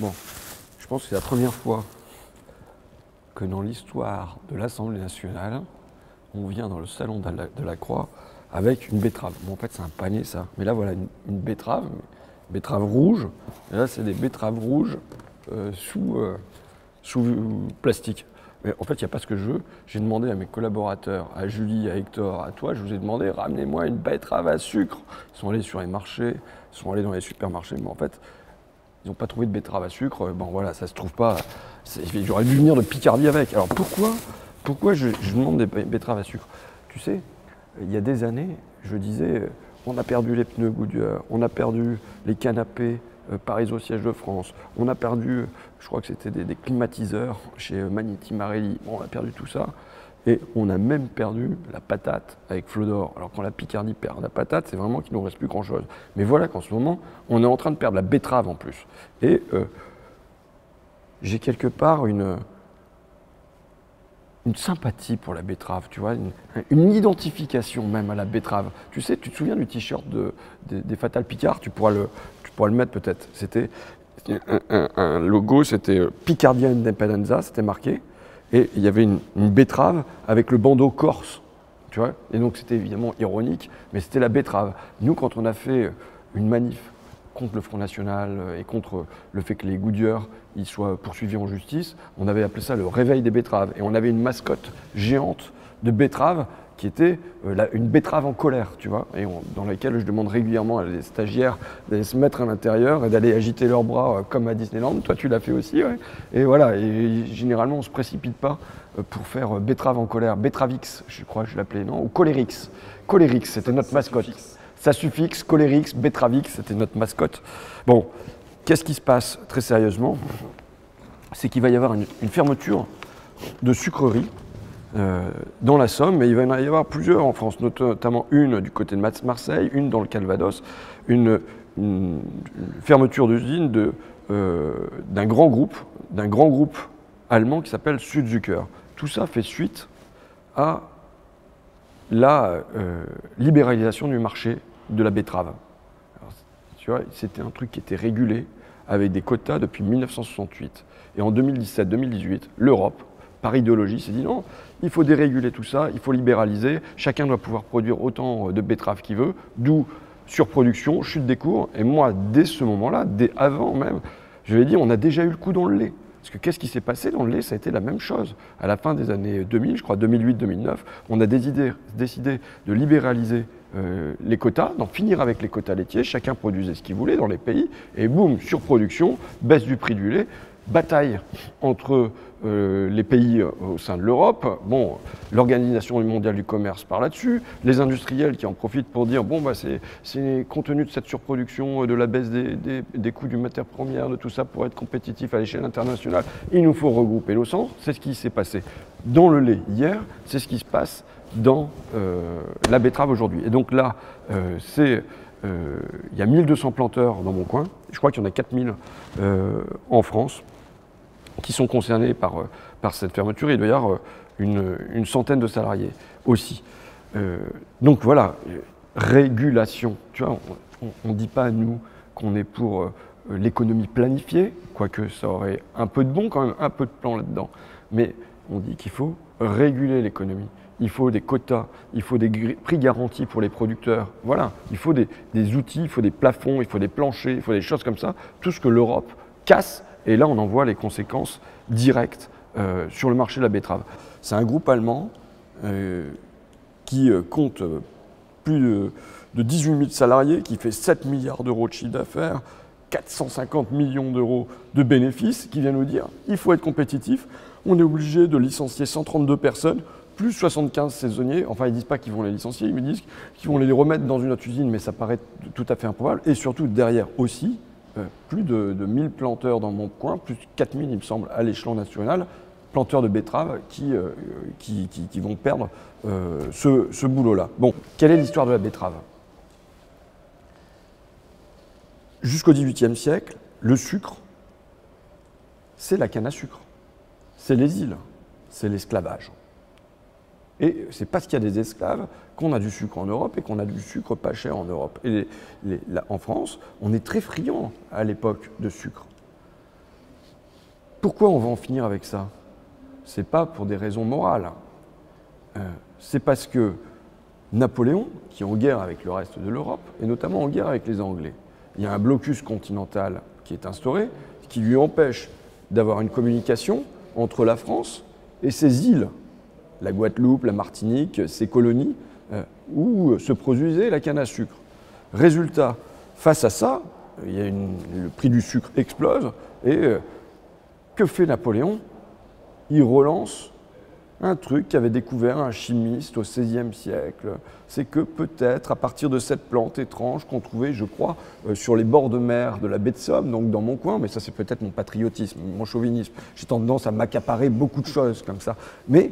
Bon, je pense que c'est la première fois que dans l'histoire de l'Assemblée nationale, on vient dans le salon de la Croix avec une betterave. Bon, en fait, c'est un panier, ça. Mais là, voilà, une betterave rouge. Et là, c'est des betteraves rouges sous plastique. Mais en fait, il n'y a pas ce que je veux. J'ai demandé à mes collaborateurs, à Julie, à Hector, à toi, je vous ai demandé, ramenez-moi une betterave à sucre. Ils sont allés sur les marchés, ils sont allés dans les supermarchés, mais en fait, ils n'ont pas trouvé de betterave à sucre. Bon, voilà, ça se trouve pas. J'aurais dû venir de Picardie avec. Alors pourquoi je demande des betteraves à sucre? Tu sais, il y a des années, je disais, on a perdu les pneus Goodyear, on a perdu les canapés Paris au siège de France, on a perdu, je crois que c'était des climatiseurs chez Magneti Marelli, bon, on a perdu tout ça. Et on a même perdu la patate avec Flodor. Alors quand la Picardie perd la patate, c'est vraiment qu'il ne nous reste plus grand-chose. Mais voilà qu'en ce moment, on est en train de perdre la betterave en plus. Et j'ai quelque part une sympathie pour la betterave, tu vois, une identification même à la betterave. Tu sais, tu te souviens du t-shirt des Fatal Picard, tu pourras le mettre peut-être. C'était un logo, c'était Picardia Independenza, c'était marqué. Et il y avait une betterave avec le bandeau corse, tu vois. Et donc c'était évidemment ironique, mais c'était la betterave. Nous, quand on a fait une manif contre le Front National et contre le fait que les Goodyear ils soient poursuivis en justice, on avait appelé ça le réveil des betteraves. Et on avait une mascotte géante de betterave qui était une betterave en colère, tu vois, et dans laquelle je demande régulièrement à des stagiaires d'aller se mettre à l'intérieur et d'aller agiter leurs bras comme à Disneyland. Toi, tu l'as fait aussi, ouais. Et voilà, et généralement, on ne se précipite pas pour faire betterave en colère. Bettravix, je crois que je l'appelais, non? Ou Colérix. Colérix, c'était notre mascotte. Ça suffixe, Colérix, Bettravix, c'était notre mascotte. Bon, qu'est-ce qui se passe très sérieusement? C'est qu'il va y avoir une fermeture de sucreries dans la Somme, mais il va y en avoir plusieurs en France, notamment une du côté de Marseille, une dans le Calvados, une fermeture d'usine d'un grand groupe allemand qui s'appelle Südzucker. Tout ça fait suite à la libéralisation du marché de la betterave. Alors, tu vois, c'était un truc qui était régulé avec des quotas depuis 1968. Et en 2017-2018, l'Europe, par idéologie, s'est dit non, il faut déréguler tout ça, il faut libéraliser, chacun doit pouvoir produire autant de betteraves qu'il veut, d'où surproduction, chute des cours. Et moi, dès ce moment-là, dès avant même, je l'ai dit, on a déjà eu le coup dans le lait. Parce que qu'est-ce qui s'est passé dans le lait? Ça a été la même chose. À la fin des années 2000, je crois 2008-2009, on a décidé de libéraliser les quotas, d'en finir avec les quotas laitiers, chacun produisait ce qu'il voulait dans les pays, et boum, surproduction, baisse du prix du lait, bataille entre les pays au sein de l'Europe, bon, l'Organisation mondiale du commerce par là-dessus, les industriels qui en profitent pour dire bon, bah, c'est compte tenu de cette surproduction, de la baisse des coûts du matière première, de tout ça pour être compétitif à l'échelle internationale, il nous faut regrouper nos centres. C'est ce qui s'est passé dans le lait hier, c'est ce qui se passe dans la betterave aujourd'hui. Et donc là, il y a 1200 planteurs dans mon coin, je crois qu'il y en a 4000 en France, qui sont concernés par cette fermeture. Il doit y avoir une centaine de salariés aussi. Donc voilà, régulation. Tu vois, on ne dit pas, nous, qu'on est pour l'économie planifiée, quoique ça aurait un peu de bon quand même, un peu de plan là-dedans. Mais on dit qu'il faut réguler l'économie. Il faut des quotas, il faut des prix garantis pour les producteurs. Voilà, il faut des outils, il faut des plafonds, il faut des planchers, il faut des choses comme ça. Tout ce que l'Europe casse. Et là, on en voit les conséquences directes sur le marché de la betterave. C'est un groupe allemand qui compte plus de 18 000 salariés, qui fait 7 milliards d'euros de chiffre d'affaires, 450 millions d'euros de bénéfices, qui vient nous dire il faut être compétitif, on est obligé de licencier 132 personnes, plus 75 saisonniers. Enfin, ils ne disent pas qu'ils vont les licencier, ils me disent qu'ils vont les remettre dans une autre usine, mais ça paraît tout à fait improbable. Et surtout, derrière aussi, plus de 1000 planteurs dans mon coin, plus de 4000 il me semble à l'échelon national, planteurs de betteraves qui vont perdre ce boulot-là. Bon, quelle est l'histoire de la betterave? Jusqu'au XVIIIe siècle, le sucre, c'est la canne à sucre, c'est les îles, c'est l'esclavage. Et c'est parce qu'il y a des esclaves qu'on a du sucre en Europe et qu'on a du sucre pas cher en Europe. Et en France, on est très friand à l'époque de sucre. pourquoi on va en finir avec ça? Ce n'est pas pour des raisons morales. C'est parce que Napoléon, qui est en guerre avec le reste de l'Europe, et notamment en guerre avec les Anglais, il y a un blocus continental qui est instauré, qui lui empêche d'avoir une communication entre la France et ses îles, la Guadeloupe, la Martinique, ses colonies, où se produisait la canne à sucre. Résultat, face à ça, le prix du sucre explose, et que fait Napoléon? Il relance un truc qu'avait découvert un chimiste au XVIe siècle, c'est que peut-être à partir de cette plante étrange qu'on trouvait, je crois, sur les bords de mer de la baie de Somme, donc dans mon coin, mais ça c'est peut-être mon patriotisme, mon chauvinisme, j'ai tendance à m'accaparer beaucoup de choses comme ça, mais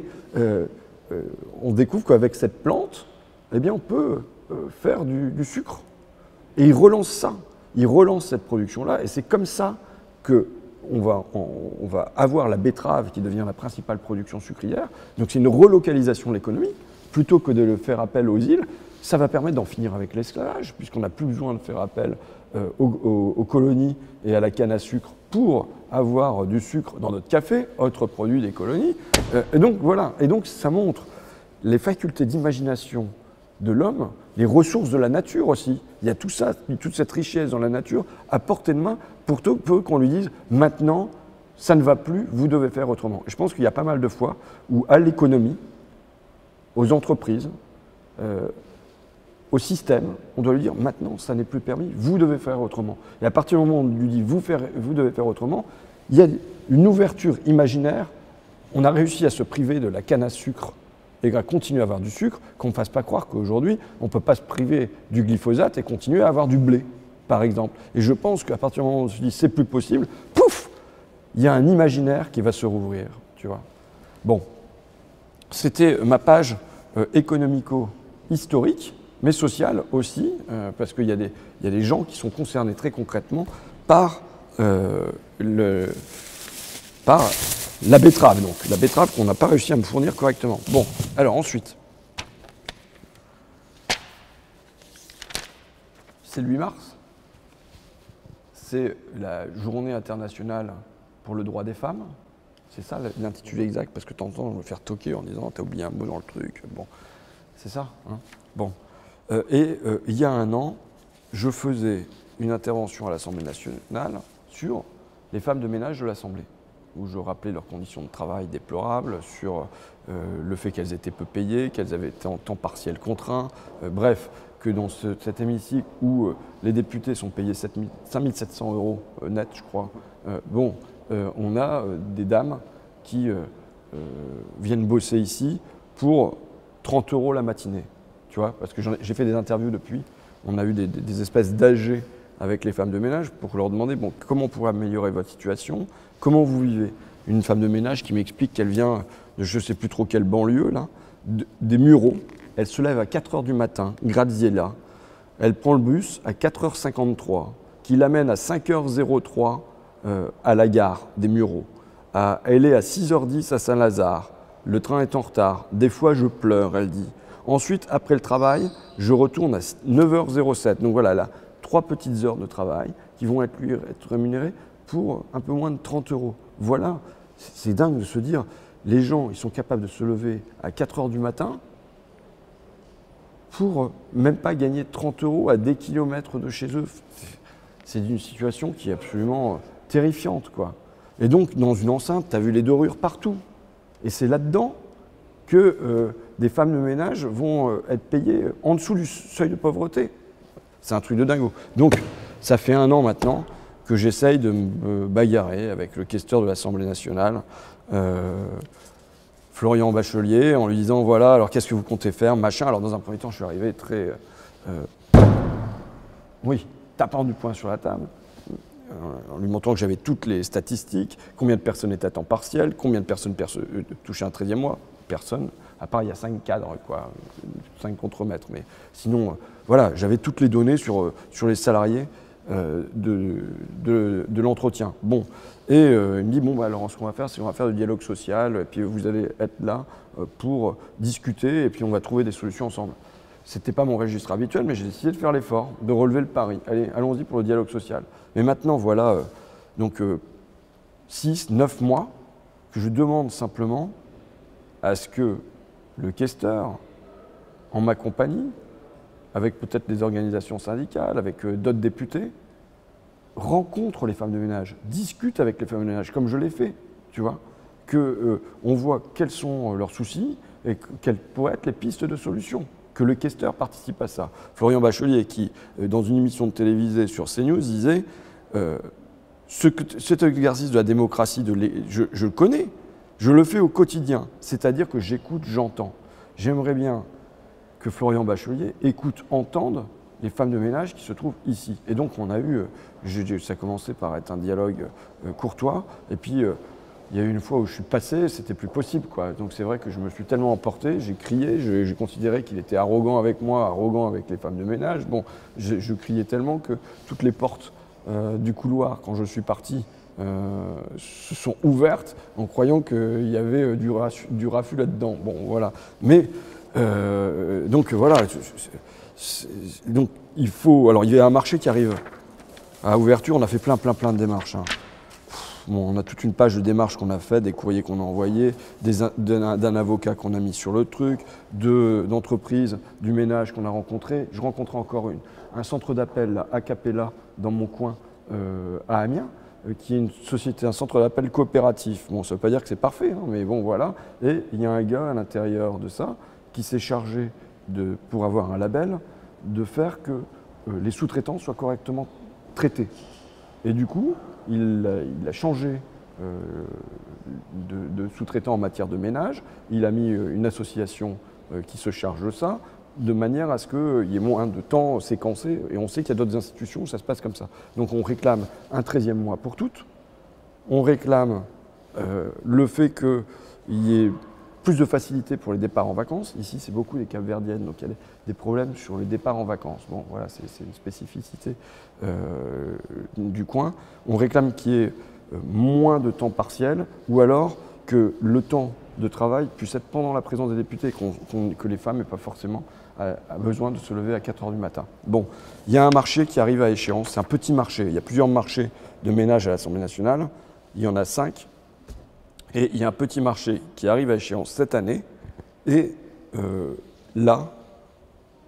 on découvre qu'avec cette plante, eh bien on peut faire du sucre. Et il relance ça, il relance cette production-là, et c'est comme ça que on va avoir la betterave qui devient la principale production sucrière. Donc c'est une relocalisation de l'économie. Plutôt que de le faire appel aux îles, ça va permettre d'en finir avec l'esclavage, puisqu'on n'a plus besoin de faire appel aux colonies et à la canne à sucre pour avoir du sucre dans notre café, autre produit des colonies. Et donc voilà, et donc ça montre les facultés d'imagination de l'homme, les ressources de la nature aussi. Il y a tout ça, toute cette richesse dans la nature à portée de main pour peu qu'on lui dise « maintenant, ça ne va plus, vous devez faire autrement ». Je pense qu'il y a pas mal de fois où à l'économie, aux entreprises, au système, on doit lui dire « maintenant, ça n'est plus permis, vous devez faire autrement ». Et à partir du moment où on lui dit « vous devez faire autrement », il y a une ouverture imaginaire. On a réussi à se priver de la canne à sucre et à continuer à avoir du sucre, qu'on ne fasse pas croire qu'aujourd'hui, on ne peut pas se priver du glyphosate et continuer à avoir du blé, par exemple. Et je pense qu'à partir du moment où on se dit c'est plus possible, pouf, il y a un imaginaire qui va se rouvrir, tu vois. Bon, c'était ma page économico-historique, mais sociale aussi, parce qu'il y a des gens qui sont concernés très concrètement par la betterave, donc. La betterave qu'on n'a pas réussi à me fournir correctement. Bon, alors ensuite. C'est le 8 mars. C'est la journée internationale pour le droit des femmes. C'est ça l'intitulé exact, parce que t'entends me faire toquer en disant « t'as oublié un mot dans le truc ». Bon, c'est ça, hein. Bon. Il y a un an, je faisais une intervention à l'Assemblée nationale sur les femmes de ménage de l'Assemblée, où je rappelais leurs conditions de travail déplorables, sur le fait qu'elles étaient peu payées, qu'elles avaient été en temps partiel contraint, bref, que dans cet hémicycle où les députés sont payés 5 700 € net, je crois, on a des dames qui viennent bosser ici pour 30 € la matinée, tu vois, parce que j'ai fait des interviews depuis, on a eu des espèces d'AG avec les femmes de ménage pour leur demander bon, comment on pourrait améliorer votre situation, comment vous vivez. Une femme de ménage qui m'explique qu'elle vient de je ne sais plus trop quelle banlieue, là, des Mureaux. Elle se lève à 4 h du matin, Graziella. Elle prend le bus à 4 h 53, qui l'amène à 5 h 03 à la gare des Mureaux. Elle est à 6 h 10 à Saint-Lazare. Le train est en retard. Des fois, je pleure, elle dit. Ensuite, après le travail, je retourne à 9 h 07. Donc voilà, là, 3 petites heures de travail qui vont être rémunérées pour un peu moins de 30 €. Voilà, c'est dingue de se dire, les gens, ils sont capables de se lever à 4 h du matin pour même pas gagner 30 € à des kilomètres de chez eux. C'est une situation qui est absolument terrifiante, quoi. Et donc, dans une enceinte, tu as vu les dorures partout. Et c'est là-dedans que des femmes de ménage vont être payées en dessous du seuil de pauvreté. C'est un truc de dingo. Donc, ça fait 1 an maintenant que j'essaye de me bagarrer avec le questeur de l'Assemblée nationale, Florian Bachelier, en lui disant voilà, alors qu'est-ce que vous comptez faire, machin. Alors, dans un premier temps, je suis arrivé très. Tapant du poing sur la table, en lui montrant que j'avais toutes les statistiques, combien de personnes étaient à temps partiel, combien de personnes touchaient un 13e mois. Personne, à part il y a 5 cadres, quoi, 5 contremaîtres. Mais sinon, voilà, j'avais toutes les données sur les salariés de l'entretien. Bon, et il me dit, bon, bah, alors ce qu'on va faire, c'est qu'on va faire du dialogue social, et puis vous allez être là pour discuter, et puis on va trouver des solutions ensemble. C'était pas mon registre habituel, mais j'ai décidé de faire l'effort, de relever le pari. Allez, allons-y pour le dialogue social. Mais maintenant, voilà, 6, 9 mois que je demande simplement à ce que le questeur, en ma compagnie, avec peut-être des organisations syndicales, avec d'autres députés, rencontre les femmes de ménage, discute avec les femmes de ménage, comme je l'ai fait, tu vois, qu'on voit quels sont leurs soucis et quelles pourraient être les pistes de solution, que le questeur participe à ça. Florian Bachelier, qui, dans une émission de télévisée sur CNews, disait cet exercice de la démocratie, je le connais, je le fais au quotidien, c'est-à-dire que j'écoute, j'entends. J'aimerais bien que Florian Bachelier écoute, entende les femmes de ménage qui se trouvent ici. Et donc on a eu, ça a commencé par être un dialogue courtois, et puis il y a eu une fois où je suis passé, c'était plus possible, quoi. Donc c'est vrai que je me suis tellement emporté, j'ai crié, j'ai considéré qu'il était arrogant avec moi, arrogant avec les femmes de ménage. Bon, je criais tellement que toutes les portes du couloir, quand je suis parti, se sont ouvertes en croyant qu'il y avait du raffut là-dedans. Bon, voilà. Mais donc voilà. Donc il faut. Alors il y a un marché qui arrive à ouverture. On a fait plein de démarches. Hein. Bon, on a toute une page de démarches qu'on a fait, des courriers qu'on a envoyés, d'un avocat qu'on a mis sur le truc, d'entreprises du ménage qu'on a rencontré. Je rencontrais encore un centre d'appel à Capella dans mon coin à Amiens, qui est une société, un centre d'appel coopératif. Bon, ça ne veut pas dire que c'est parfait, hein, mais bon, voilà. Et il y a un gars à l'intérieur de ça qui s'est chargé, pour avoir un label, de faire que les sous-traitants soient correctement traités. Et du coup, il a changé de sous-traitant en matière de ménage. Il a mis une association qui se charge de ça, de manière à ce qu'il y ait moins de temps séquencé. Et on sait qu'il y a d'autres institutions où ça se passe comme ça. Donc on réclame un 13e mois pour toutes. On réclame le fait qu'il y ait plus de facilité pour les départs en vacances. Ici, c'est beaucoup des Cap-Verdiennes, donc il y a des problèmes sur les départs en vacances. Bon, voilà, c'est une spécificité du coin. On réclame qu'il y ait moins de temps partiel, ou alors que le temps de travail puisse être pendant la présence des députés, que les femmes n'aient pas forcément besoin de se lever à 4 h du matin. Bon, il y a un marché qui arrive à échéance, c'est un petit marché. Il y a plusieurs marchés de ménage à l'Assemblée nationale, il y en a 5. Et il y a un petit marché qui arrive à échéance cette année. Et là,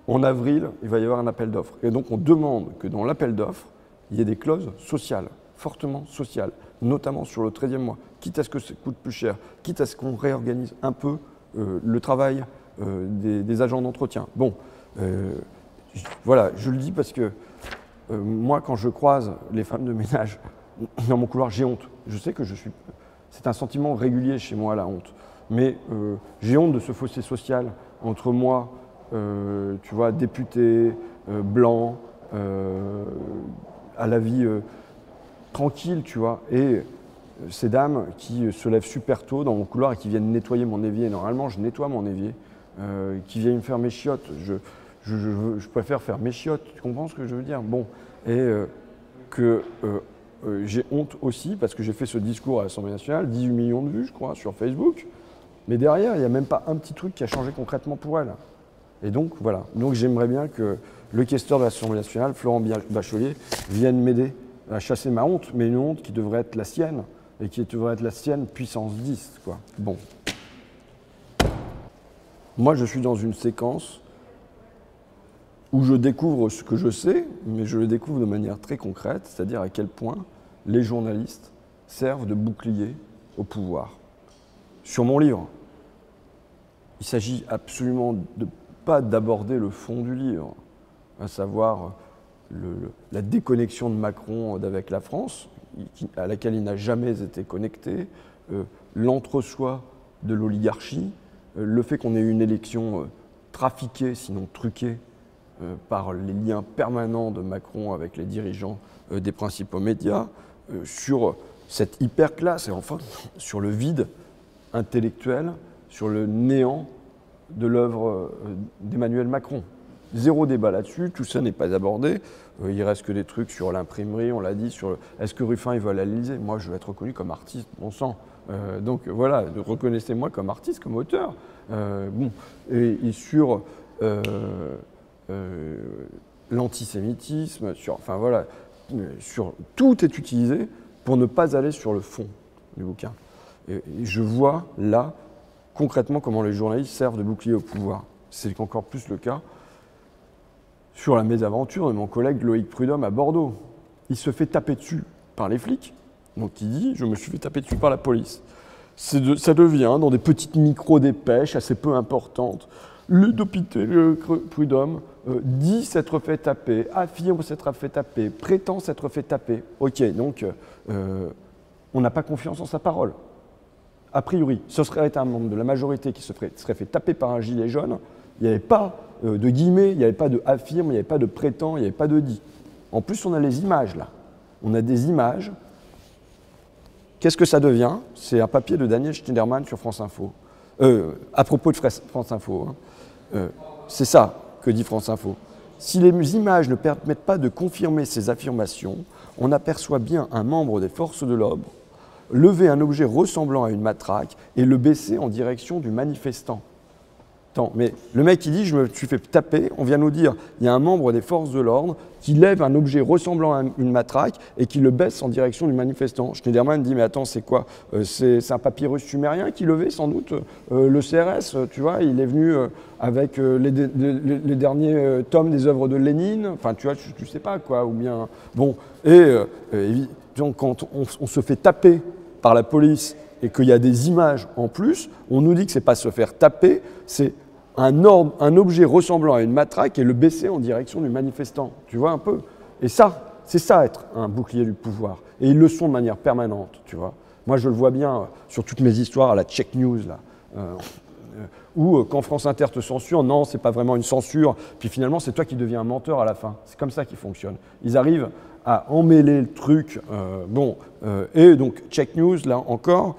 en avril, il va y avoir un appel d'offres. Et donc, on demande que dans l'appel d'offres, il y ait des clauses sociales, fortement sociales, notamment sur le 13e mois, quitte à ce que ça coûte plus cher, quitte à ce qu'on réorganise un peu le travail des agents d'entretien. Bon, voilà, je le dis parce que moi, quand je croise les femmes de ménage dans mon couloir, j'ai honte. Je sais que c'est un sentiment régulier chez moi, la honte. Mais j'ai honte de ce fossé social entre moi, tu vois, député, blanc, à la vie tranquille, tu vois, et ces dames qui se lèvent super tôt dans mon couloir et qui viennent nettoyer mon évier. Normalement, je nettoie mon évier, qui viennent faire mes chiottes. Je préfère faire mes chiottes, tu comprends ce que je veux dire? Bon, et que j'ai honte aussi parce que j'ai fait ce discours à l'Assemblée nationale, 18 millions de vues, je crois, sur Facebook. Mais derrière, il n'y a même pas un petit truc qui a changé concrètement pour elle. Et donc, voilà. Donc, j'aimerais bien que le questeur de l'Assemblée nationale, Florent Bachelier, vienne m'aider à chasser ma honte, mais une honte qui devrait être la sienne, et qui devrait être la sienne puissance 10, quoi. Bon. Moi, je suis dans une séquence où je découvre ce que je sais, mais je le découvre de manière très concrète, c'est-à-dire à quel point les journalistes servent de bouclier au pouvoir. Sur mon livre, il s'agit absolument pas d'aborder le fond du livre, à savoir la déconnexion de Macron avec la France, à laquelle il n'a jamais été connecté, l'entre-soi de l'oligarchie, le fait qu'on ait eu une élection trafiquée, sinon truquée, par les liens permanents de Macron avec les dirigeants des principaux médias, sur cette hyperclasse et enfin sur le vide intellectuel, sur le néant de l'œuvre d'Emmanuel Macron. Zéro débat là-dessus, tout ça n'est pas abordé. Il reste que des trucs sur l'imprimerie, on l'a dit, sur est-ce que Ruffin il va aller à l'Élysée? Moi, je veux être reconnu comme artiste, bon sang. Donc voilà, reconnaissez-moi comme artiste, comme auteur. Bon. Et sur l'antisémitisme, enfin voilà, tout est utilisé pour ne pas aller sur le fond. du bouquin. Et je vois là, concrètement, comment les journalistes servent de bouclier au pouvoir. C'est encore plus le cas sur la mésaventure de mon collègue Loïc Prudhomme à Bordeaux. Il se fait taper dessus par les flics. Donc il dit « je me suis fait taper dessus par la police ». Ça devient dans des petites micro-dépêches assez peu importantes. Le député Prudhomme dit s'être fait taper, affirme s'être fait taper, prétend s'être fait taper. Ok, donc on n'a pas confiance en sa parole. A priori, ce serait un membre de la majorité qui serait fait taper par un gilet jaune. Il n'y avait pas de guillemets, il n'y avait pas de affirme, il n'y avait pas de prétend, il n'y avait pas de dit. En plus, on a les images là. On a des images. Qu'est-ce que ça devient? C'est un papier de Daniel Schneiderman sur France Info. À propos de France Info. Hein. C'est ça que dit France Info. Si les images ne permettent pas de confirmer ces affirmations, on aperçoit bien un membre des forces de l'ordre lever un objet ressemblant à une matraque et le baisser en direction du manifestant. Attends, mais le mec il dit « je me suis fait taper », on vient nous dire « il y a un membre des forces de l'ordre qui lève un objet ressemblant à une matraque et qui le baisse en direction du manifestant ». Schneiderman dit « mais attends, c'est quoi c'est un papyrus sumérien qui levait sans doute le CRS, tu vois, il est venu avec les derniers tomes des œuvres de Lénine, enfin tu vois, tu sais pas quoi, ou bien… Bon, donc quand on se fait taper par la police et qu'il y a des images en plus, on nous dit que c'est pas se faire taper, c'est un objet ressemblant à une matraque et le baisser en direction du manifestant. Tu vois un peu? Et ça, c'est ça être un bouclier du pouvoir. Et ils le sont de manière permanente, tu vois. Moi, je le vois bien sur toutes mes histoires à la Check News, là. Ou quand France Inter te censure, non, c'est pas vraiment une censure. Puis finalement, c'est toi qui deviens un menteur à la fin. C'est comme ça qu'ils fonctionnent. Ils arrivent à emmêler le truc. Et donc, Check News, là encore,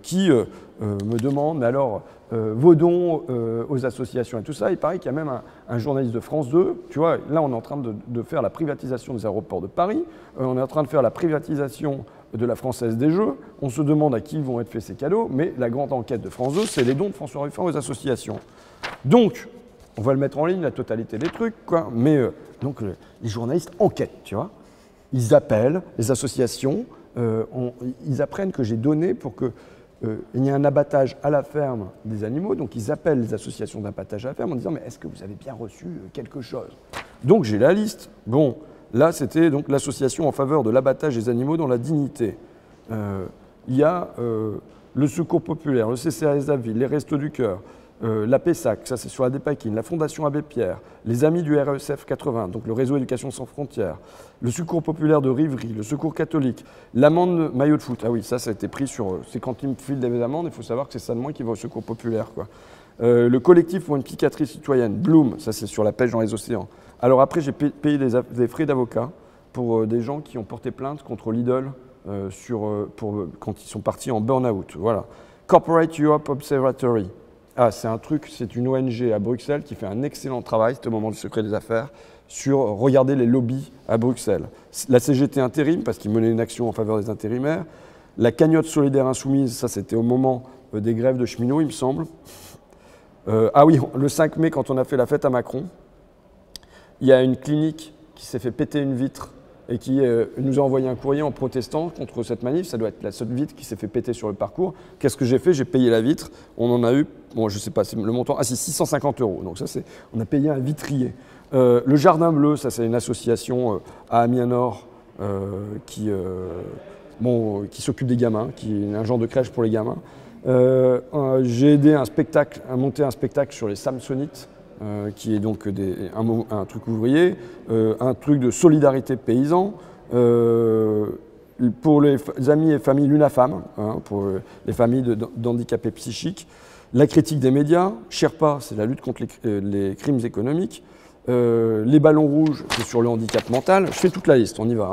qui me demande, mais alors, vos dons aux associations et tout ça. Il paraît qu'il y a même un journaliste de France 2, tu vois, là on est en train de faire la privatisation des aéroports de Paris, on est en train de faire la privatisation de la Française des Jeux, on se demande à qui vont être faits ces cadeaux, mais la grande enquête de France 2, c'est les dons de François Ruffin aux associations. Donc, on va le mettre en ligne, la totalité des trucs, quoi, mais donc les journalistes enquêtent, tu vois. Ils appellent les associations, ils apprennent que j'ai donné pour que il y a un abattage à la ferme des animaux, donc ils appellent les associations d'abattage à la ferme en disant « mais est-ce que vous avez bien reçu quelque chose ?» Donc j'ai la liste. Bon, là c'était donc l'association en faveur de l'abattage des animaux dans la dignité. Il y a le Secours Populaire, le CCAS Avil, les Restos du Cœur, la PESAC, ça c'est sur la Dépakine, la Fondation Abbé Pierre, les Amis du RESF 80, donc le réseau Éducation sans frontières, le Secours Populaire de Rivry, le Secours Catholique, l'amende maillot de foot. Ah oui, ça a été pris sur… C'est quand ils me filent des amendes, il faut savoir que c'est ça de moins qui va au Secours Populaire, quoi. Le collectif pour une psychiatrie citoyenne, Bloom, ça c'est sur la pêche dans les océans. Alors après, j'ai payé des frais d'avocat pour des gens qui ont porté plainte contre Lidl quand ils sont partis en burn-out. Voilà. Corporate Europe Observatory. Ah, c'est un truc, c'est une ONG à Bruxelles qui fait un excellent travail, c'était au moment du secret des affaires, sur regarder les lobbies à Bruxelles. La CGT intérim, parce qu'ils menaient une action en faveur des intérimaires. La cagnotte solidaire insoumise, ça c'était au moment des grèves de cheminots, il me semble. Ah oui, le 5 mai, quand on a fait la fête à Macron, il y a une clinique qui s'est fait péter une vitre et qui nous a envoyé un courrier en protestant contre cette manif. Ça doit être la seule vitre qui s'est fait péter sur le parcours. Qu'est-ce que j'ai fait? J'ai payé la vitre. On en a eu, bon, je ne sais pas, c'est le montant, c'est 650 €. Donc ça, on a payé un vitrier. Le Jardin Bleu, ça c'est une association à Amiens-Nord qui s'occupe des gamins, qui est un genre de crèche pour les gamins. J'ai aidé à monter un spectacle sur les Samsonites. Qui est donc un truc ouvrier, un truc de solidarité paysan, pour les amis et familles l'UNAFAM, hein, pour les familles d'handicapés psychiques, la critique des médias, Sherpa, c'est la lutte contre les crimes économiques, les ballons rouges, c'est sur le handicap mental, je fais toute la liste, on y va.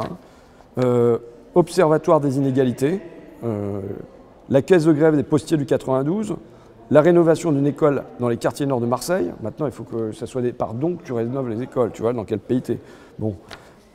Hein. Observatoire des inégalités, la caisse de grève des postiers du 92, la rénovation d'une école dans les quartiers nord de Marseille. Maintenant, il faut que ça soit par don que tu rénoves les écoles, tu vois, dans quel pays t'es. Bon.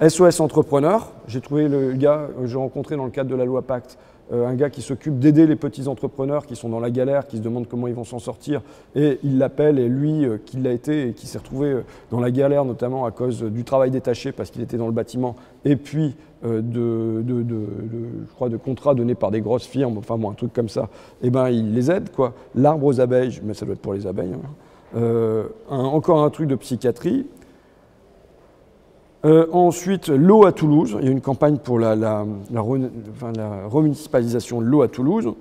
SOS Entrepreneurs, j'ai trouvé le gars que j'ai rencontré dans le cadre de la loi Pacte, un gars qui s'occupe d'aider les petits entrepreneurs qui sont dans la galère, qui se demandent comment ils vont s'en sortir, et il l'appelle, et lui, qui l'a été, et qui s'est retrouvé dans la galère, notamment à cause du travail détaché, parce qu'il était dans le bâtiment, et puis je crois, de contrats donnés par des grosses firmes, enfin bon, un truc comme ça, eh ben, il les aide, quoi. L'arbre aux abeilles, mais ça doit être pour les abeilles. Hein. Encore un truc de psychiatrie. Ensuite, l'eau à Toulouse. Il y a une campagne pour la remunicipalisation de l'eau à Toulouse.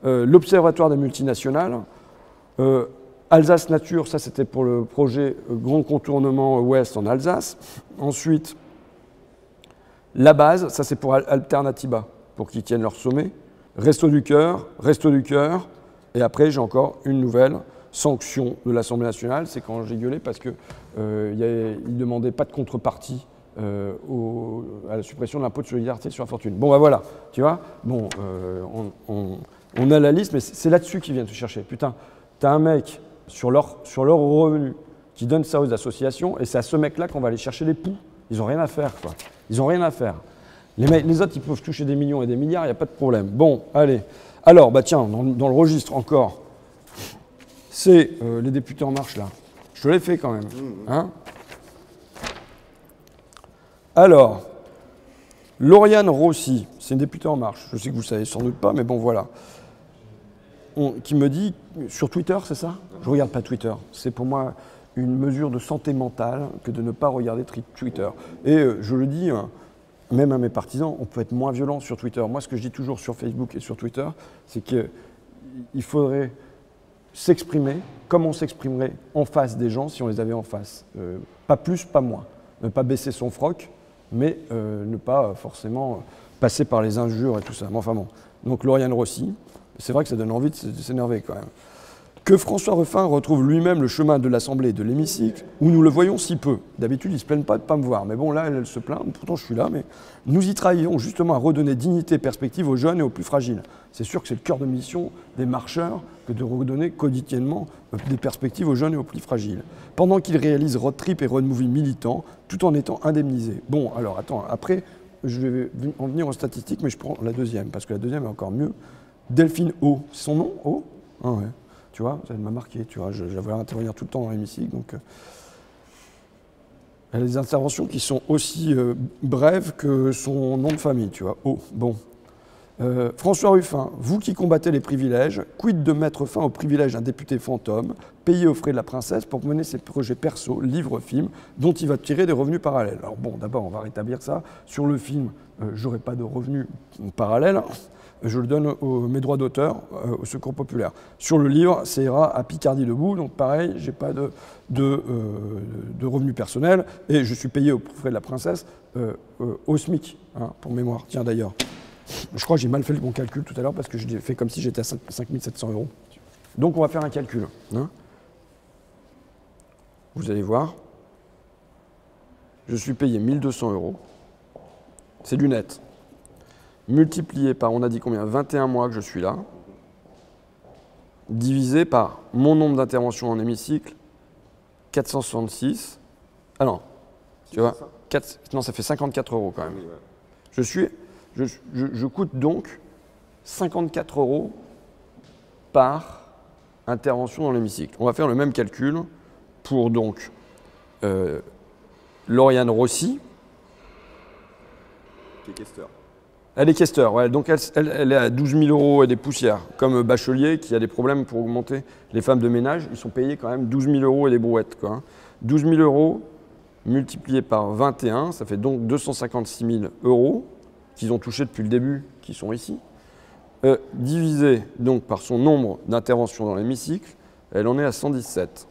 L'Observatoire des multinationales. Alsace Nature, ça c'était pour le projet Grand Contournement Ouest en Alsace. Ensuite, la base, ça c'est pour Alternativa, pour qu'ils tiennent leur sommet. Resto du Cœur. Et après, j'ai encore une nouvelle sanction de l'Assemblée nationale. C'est quand j'ai gueulé parce qu'ils ne demandaient pas de contrepartie à la suppression de l'impôt de solidarité sur la fortune. Bon, ben voilà, tu vois. Bon, on a la liste, mais c'est là-dessus qu'ils viennent te chercher. Putain, t'as un mec sur leur revenu qui donne ça aux associations, et c'est à ce mec-là qu'on va aller chercher les poux. Ils n'ont rien à faire, quoi. Ils n'ont rien à faire. Les autres, ils peuvent toucher des millions et des milliards, il n'y a pas de problème. Bon, allez. Alors, bah tiens, dans le registre encore, c'est les députés En Marche, là. Je te l'ai fait quand même. Hein? Alors, Lauriane Rossi, c'est une députée En Marche. Je sais que vous ne savez sans doute pas, mais bon, voilà. Qui me dit, sur Twitter, c'est ça? Je ne regarde pas Twitter. C'est pour moi une mesure de santé mentale que de ne pas regarder Twitter. Et je le dis, même à mes partisans, on peut être moins violent sur Twitter. Moi, ce que je dis toujours sur Facebook et sur Twitter, c'est qu'il faudrait s'exprimer comme on s'exprimerait en face des gens si on les avait en face. Pas plus, pas moins. Ne pas baisser son froc, mais ne pas forcément passer par les injures et tout ça. Enfin bon. Donc Lauriane Rossi, c'est vrai que ça donne envie de s'énerver quand même. Que François Ruffin retrouve lui-même le chemin de l'Assemblée et de l'hémicycle, où nous le voyons si peu. D'habitude, il ne se plaigne pas de ne pas me voir. Mais bon, là, elle se plaint, pourtant je suis là. Mais nous y travaillons justement à redonner dignité et perspective aux jeunes et aux plus fragiles. C'est sûr que c'est le cœur de mission des marcheurs que de redonner quotidiennement des perspectives aux jeunes et aux plus fragiles. Pendant qu'ils réalisent road trip et road movie militants, tout en étant indemnisés. Bon, alors attends, après, je vais en venir aux statistiques, mais je prends la deuxième, parce que la deuxième est encore mieux. Delphine O, c'est son nom, O? Ah ouais. Tu vois, ça m'a marqué, tu vois, je la vois intervenir tout le temps dans l'hémicycle, donc elle a des interventions qui sont aussi brèves que son nom de famille, tu vois. Oh, bon. François Ruffin, vous qui combattez les privilèges, quid de mettre fin aux privilèges d'un député fantôme, payé aux frais de la princesse pour mener ses projets perso, livres, films, dont il va tirer des revenus parallèles. Alors bon, d'abord, on va rétablir ça. Sur le film, j'aurai pas de revenus parallèles. Je le donne mes droits d'auteur au Secours populaire. Sur le livre, ça ira à Picardie debout, donc pareil, j'ai pas de revenus personnels et je suis payé aux frais de la princesse au SMIC, hein, pour mémoire. Tiens d'ailleurs, je crois que j'ai mal fait mon calcul tout à l'heure parce que je l'ai fait comme si j'étais à 5 700 €. Donc on va faire un calcul. Hein. Vous allez voir, je suis payé 1 200 €. C'est du net. Multiplié par, on a dit combien, 21 mois que je suis là, divisé par mon nombre d'interventions en hémicycle, 466. Ah non, tu vois, non, ça fait 54 € quand même. Je coûte donc 54 € par intervention dans l'hémicycle. On va faire le même calcul pour donc Lauriane Rossi. Qui est questeur. Elle est questeur, ouais. Donc elle est à 12 000 € et des poussières. Comme Bachelier, qui a des problèmes pour augmenter les femmes de ménage, ils sont payés quand même 12 000 € et des brouettes, quoi, hein. 12 000 € multiplié par 21, ça fait donc 256 000 € qu'ils ont touchés depuis le début, qui sont ici. Divisé donc par son nombre d'interventions dans l'hémicycle, elle en est à 117.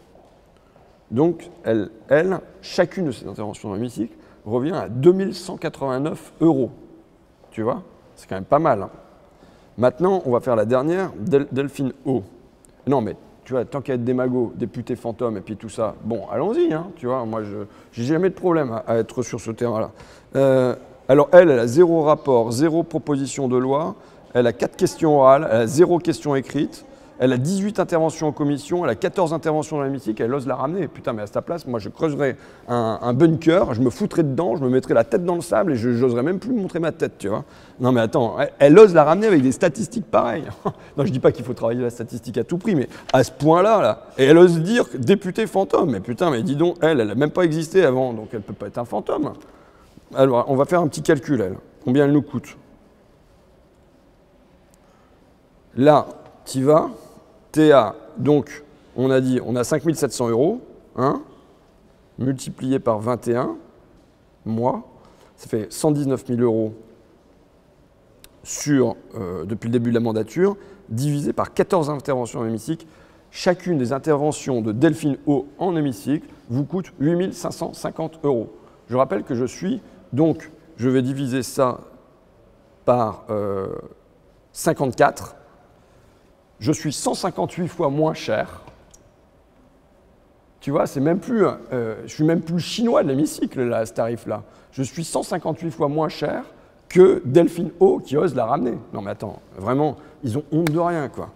Donc chacune de ces interventions dans l'hémicycle revient à 2189 €. Tu vois, c'est quand même pas mal. Hein. Maintenant, on va faire la dernière, Delphine O. Non, mais tu vois, tant qu'à être démago, député fantôme et puis tout ça, bon, allons-y, hein, tu vois, moi, j'ai jamais de problème à être sur ce terrain-là. Alors, elle a 0 rapport, 0 proposition de loi, elle a 4 questions orales, elle a 0 question écrite, elle a 18 interventions en commission, elle a 14 interventions dans l'hémicycle, elle ose la ramener. Putain, mais à sa place, moi, je creuserais un bunker, je me foutrais dedans, je me mettrais la tête dans le sable et je n'oserais même plus montrer ma tête, tu vois. Non, mais attends, elle ose la ramener avec des statistiques pareilles. Non, je dis pas qu'il faut travailler la statistique à tout prix, mais à ce point-là, là. Et elle ose dire député fantôme. Mais putain, mais dis donc, elle n'a même pas existé avant, donc elle peut pas être un fantôme. Alors, on va faire un petit calcul, elle. combien elle nous coûte. Là, tu vas, TA, donc on a dit, on a 5 700 €, hein, multiplié par 21 mois, ça fait 119 000 € depuis le début de la mandature, divisé par 14 interventions en hémicycle. Chacune des interventions de Delphine O en hémicycle vous coûte 8 550 €. Je rappelle que je suis, donc je vais diviser ça par 54. Je suis 158 fois moins cher. Tu vois, c'est même plus, je suis même plus chinois de l'hémicycle là, à ce tarif-là. Je suis 158 fois moins cher que Delphine O qui ose la ramener. Non mais attends, vraiment, ils ont honte de rien, quoi.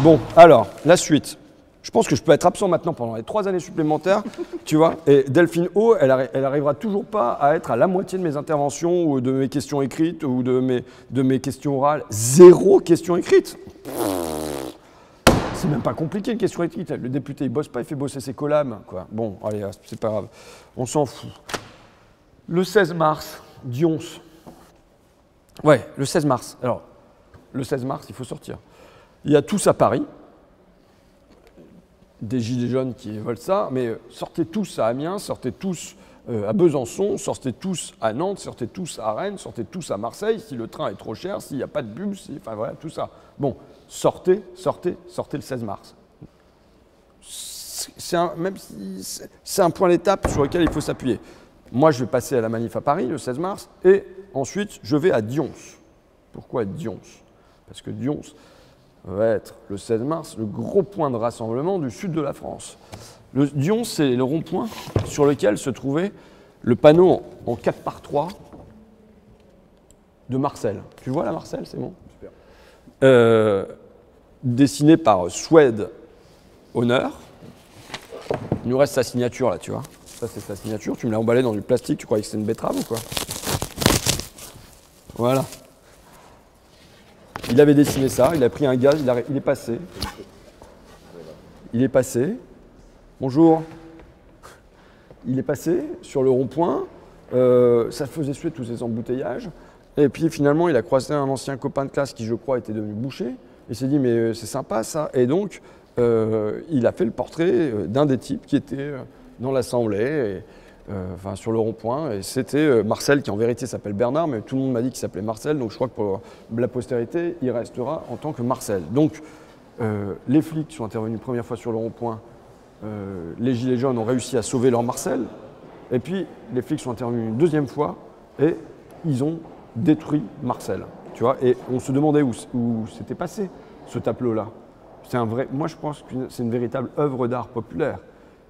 Bon, alors, la suite. Je pense que je peux être absent maintenant pendant les 3 années supplémentaires, tu vois. Et Delphine O, elle arrivera toujours pas à être à la moitié de mes interventions ou de mes questions écrites ou de mes questions orales. 0 question écrite. C'est même pas compliqué une question écrite. Le député, il bosse pas, il fait bosser ses collabs, quoi. Bon, allez, c'est pas grave. On s'en fout. Le 16 mars, Dions. Ouais, le 16 mars. Alors, le 16 mars, il faut sortir. Il y a tous à Paris. Des gilets jaunes qui veulent ça, mais sortez tous à Amiens, sortez tous à Besançon, sortez tous à Nantes, sortez tous à Rennes, sortez tous à Marseille, si le train est trop cher, s'il n'y a pas de bus, enfin voilà, tout ça. Bon, sortez le 16 mars. Même si c'est un point d'étape sur lequel il faut s'appuyer. Moi, je vais passer à la manif à Paris le 16 mars, et ensuite, je vais à Dions. Pourquoi Dions? Parce que Dions va être le 16 mars le gros point de rassemblement du sud de la France. Dions, c'est le rond-point sur lequel se trouvait le panneau en 4x3 de Marcel. Tu vois là, Marcel, c'est bon? Super. Dessiné par Suède Honneur. Il nous reste sa signature là, tu vois. Ça, c'est sa signature. Tu me l'as emballé dans du plastique, tu croyais que c'était une betterave ou quoi? Voilà. Il avait dessiné ça, il a pris un gaz, il est passé. Il est passé. Bonjour. Il est passé sur le rond-point. Ça faisait suer tous ces embouteillages. Et puis finalement, il a croisé un ancien copain de classe qui, je crois, était devenu boucher. Il s'est dit, mais c'est sympa ça. Et donc, il a fait le portrait d'un des types qui était dans l'assemblée. Enfin, sur le rond-point, et c'était Marcel, qui en vérité s'appelle Bernard, mais tout le monde m'a dit qu'il s'appelait Marcel, donc je crois que pour la postérité, il restera en tant que Marcel. Donc, les flics sont intervenus une première fois sur le rond-point, les gilets jaunes ont réussi à sauver leur Marcel, et puis les flics sont intervenus une deuxième fois, et ils ont détruit Marcel, tu vois, et on se demandait où s'était passé ce tableau-là. Moi, je pense que c'est une véritable œuvre d'art populaire.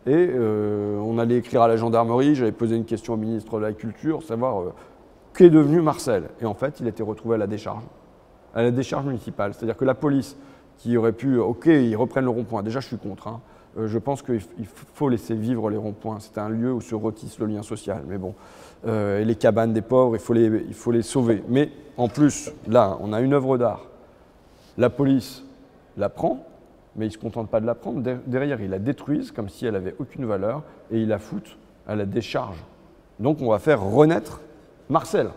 Et on allait écrire à la gendarmerie, j'avais posé une question au ministre de la Culture, savoir qu'est devenu Marcel. Et en fait, il a été retrouvé à la décharge municipale. C'est-à-dire que la police, qui aurait pu, ok, ils reprennent le rond-point, déjà je suis contre, hein. Je pense qu'il faut laisser vivre les ronds-points, c'est un lieu où se retisse le lien social, mais bon. Et les cabanes des pauvres, il faut les sauver. Mais en plus, là, on a une œuvre d'art. La police la prend, mais ils ne se contentent pas de la prendre. Derrière, ils la détruisent comme si elle n'avait aucune valeur et ils la foutent à la décharge. Donc, on va faire renaître Marcel.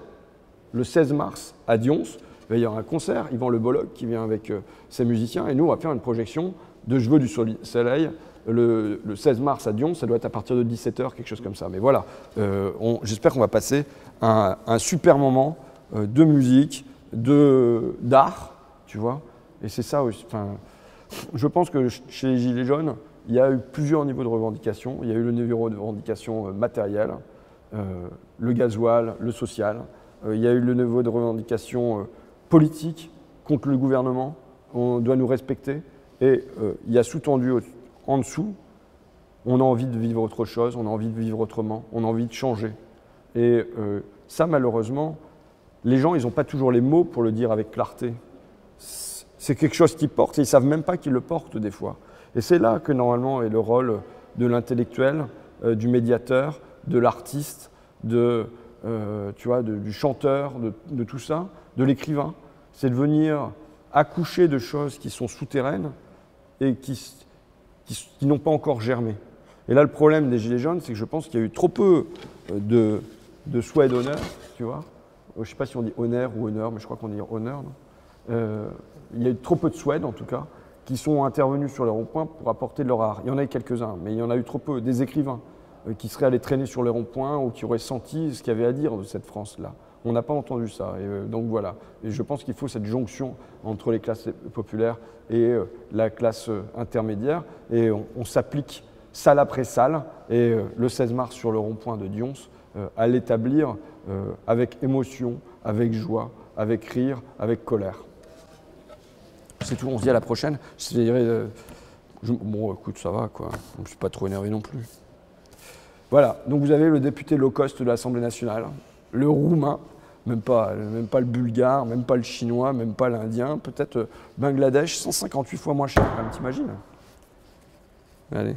Le 16 mars, à Dions, il va y avoir un concert. Yvan Le Bolloc qui vient avec ses musiciens. Et nous, on va faire une projection de Je veux du soleil. Le 16 mars à Dions, ça doit être à partir de 17h, quelque chose comme ça. Mais voilà, j'espère qu'on va passer un super moment de musique, d'art, tu vois. Et c'est ça aussi. Je pense que chez les Gilets jaunes, il y a eu plusieurs niveaux de revendication. Il y a eu le niveau de revendication matériel, le gasoil, le social. Il y a eu le niveau de revendication politique contre le gouvernement. On doit nous respecter. Et il y a sous-tendu en dessous, on a envie de vivre autre chose, on a envie de vivre autrement, on a envie de changer. Et ça, malheureusement, les gens, ils n'ont pas toujours les mots pour le dire avec clarté. C'est quelque chose qu'ils portent et ils ne savent même pas qu'ils le portent des fois. Et c'est là que normalement est le rôle de l'intellectuel, du médiateur, de l'artiste, du chanteur, de tout ça, de l'écrivain. C'est de venir accoucher de choses qui sont souterraines et qui n'ont pas encore germé. Et là, le problème des Gilets jaunes, c'est que je pense qu'il y a eu trop peu de souhaits d'honneur, tu vois. je ne sais pas si on dit honneur ou honneur, mais je crois qu'on dit honneur. Il y a eu trop peu de Suèdes, en tout cas, qui sont intervenus sur les ronds-points pour apporter de leur art. Il y en a eu quelques-uns, mais il y en a eu trop peu. Des écrivains qui seraient allés traîner sur les ronds-points ou qui auraient senti ce qu'il y avait à dire de cette France-là. On n'a pas entendu ça. Et, donc voilà. Et je pense qu'il faut cette jonction entre les classes populaires et la classe intermédiaire. Et on s'applique salle après salle. Et le 16 mars sur le rond-point de Dions, à l'établir avec émotion, avec joie, avec rire, avec colère. C'est tout, on se dit à la prochaine. Bon, écoute, ça va, quoi. Je ne suis pas trop énervé non plus. Voilà, donc vous avez le député low cost de l'Assemblée nationale, le roumain, même pas le bulgare, même pas le chinois, même pas l'indien, peut-être Bangladesh, 158 fois moins cher, quand même, t'imagines? Allez.